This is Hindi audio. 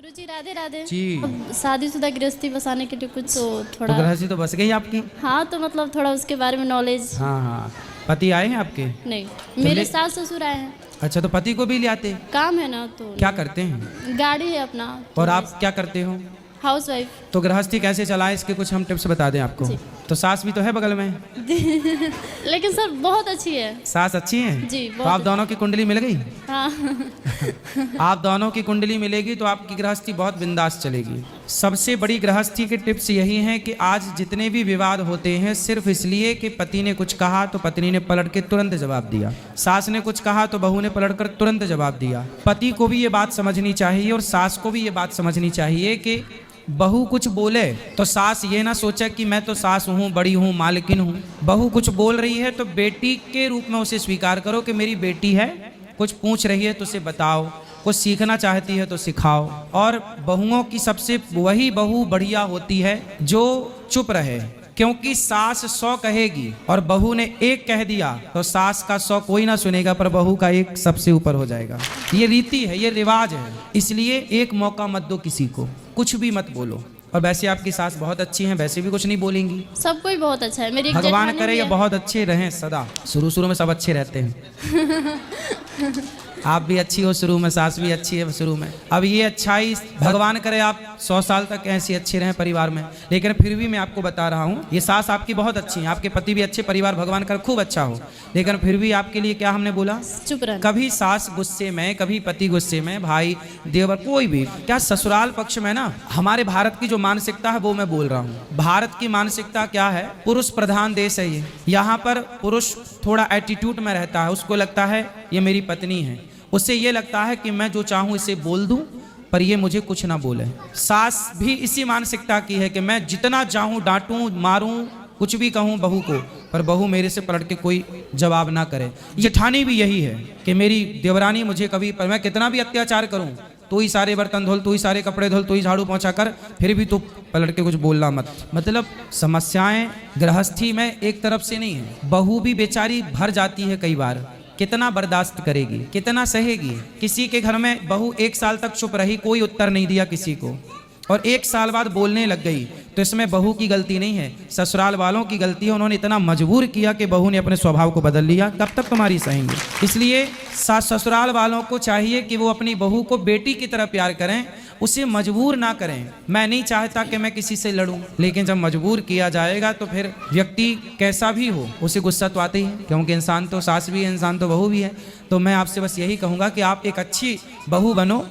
गुरुजी राधे राधे जी। अब शादीशुदा गृहस्थी बसाने के लिए कुछ तो थोड़ा गृहस्थी तो बस गई आपकी। हाँ तो मतलब थोड़ा उसके बारे में नॉलेज। हाँ हाँ, पति आए हैं आपके? नहीं, मेरे सास ससुर आए हैं। अच्छा, तो पति को भी ले आते? काम है ना तो क्या करते हैं? गाड़ी है अपना। और आप क्या करते हो? House wife. तो गृहस्थी कैसे चलाएं इसके कुछ हम टिप्स बता दें आपको। जी। तो सास भी तो है बगल में। लेकिन सर बहुत अच्छी है। सास अच्छी है जी, तो बहुत आप दोनों की कुंडली मिल गई। हाँ। आप दोनों की कुंडली मिलेगी तो आपकी गृहस्थी बहुत बिंदास चलेगी। सबसे बड़ी गृहस्थी के टिप्स यही हैं कि आज जितने भी विवाद होते हैं सिर्फ इसलिए कि पति ने कुछ कहा तो पत्नी ने पलट के तुरंत जवाब दिया, सास ने कुछ कहा तो बहू ने पलट कर तुरंत जवाब दिया। पति को भी ये बात समझनी चाहिए और सास को भी ये बात समझनी चाहिए कि बहू कुछ बोले तो सास ये ना सोचे कि मैं तो सास हूँ, बड़ी हूँ, मालकिन हूँ। बहू कुछ बोल रही है तो बेटी के रूप में उसे स्वीकार करो कि मेरी बेटी है, कुछ पूछ रही है तो उसे बताओ, कुछ सीखना चाहती है तो सिखाओ। और बहुओं की सबसे वही बहू बढ़िया होती है जो चुप रहे, क्योंकि सास 100 कहेगी और बहू ने 1 कह दिया तो सास का 100 कोई ना सुनेगा पर बहू का 1 सबसे ऊपर हो जाएगा। ये रीति है, ये रिवाज है, इसलिए एक मौका मत दो किसी को, कुछ भी मत बोलो। और वैसे आपकी सास बहुत अच्छी हैं, वैसे भी कुछ नहीं बोलेंगी। सब कोई बहुत अच्छा है। मेरी एक भगवान जेठानी करे भी ये है। बहुत अच्छे रहें सदा। शुरू में सब अच्छे रहते हैं। आप भी अच्छी हो शुरू में, सास भी अच्छी है शुरू में। अब ये अच्छाई भगवान करे आप 100 साल तक ऐसी अच्छे रहें परिवार में। लेकिन फिर भी मैं आपको बता रहा हूँ ये सास आपकी बहुत अच्छी है, आपके पति भी अच्छे, परिवार भगवान करे खूब अच्छा हो। लेकिन फिर भी आपके लिए क्या हमने बोला, चुप रहना। कभी सास गुस्से में, कभी पति गुस्से में, भाई देवर कोई भी। क्या ससुराल पक्ष में ना हमारे भारत की जो मानसिकता है वो मैं बोल रहा हूँ। भारत की मानसिकता क्या है, पुरुष प्रधान देश है ये। यहाँ पर पुरुष थोड़ा एटीट्यूड में रहता है, उसको लगता है ये मेरी पत्नी है, उससे ये लगता है कि मैं जो चाहूँ इसे बोल दूँ पर ये मुझे कुछ ना बोले। सास भी इसी मानसिकता की है कि मैं जितना चाहूँ डांटूं, मारूं, कुछ भी कहूँ बहू को, पर बहू मेरे से पलट के कोई जवाब ना करे। जेठानी भी यही है कि मेरी देवरानी मुझे कभी, पर मैं कितना भी अत्याचार करूँ, तू ही सारे बर्तन धोल, तू ही सारे कपड़े धोल, तू ही झाड़ू पोंछा कर, फिर भी तू पलट के कुछ बोलना मत। मतलब समस्याएं गृहस्थी में एक तरफ से नहीं है, बहू भी बेचारी भर जाती है कई बार। कितना बर्दाश्त करेगी, कितना सहेगी। किसी के घर में बहू 1 साल तक चुप रही, कोई उत्तर नहीं दिया किसी को, और 1 साल बाद बोलने लग गई, तो इसमें बहू की गलती नहीं है, ससुराल वालों की गलती है। उन्होंने इतना मजबूर किया कि बहू ने अपने स्वभाव को बदल लिया। कब तक तुम्हारी सहेंगे। इसलिए ससुराल वालों को चाहिए कि वो अपनी बहू को बेटी की तरह प्यार करें, उसे मजबूर ना करें। मैं नहीं चाहता कि मैं किसी से लड़ूं, लेकिन जब मजबूर किया जाएगा तो फिर व्यक्ति कैसा भी हो उसे गुस्सा तो आते ही है, क्योंकि इंसान तो सास भी है, इंसान तो बहू भी है। तो मैं आपसे बस यही कहूँगा कि आप एक अच्छी बहू बनो।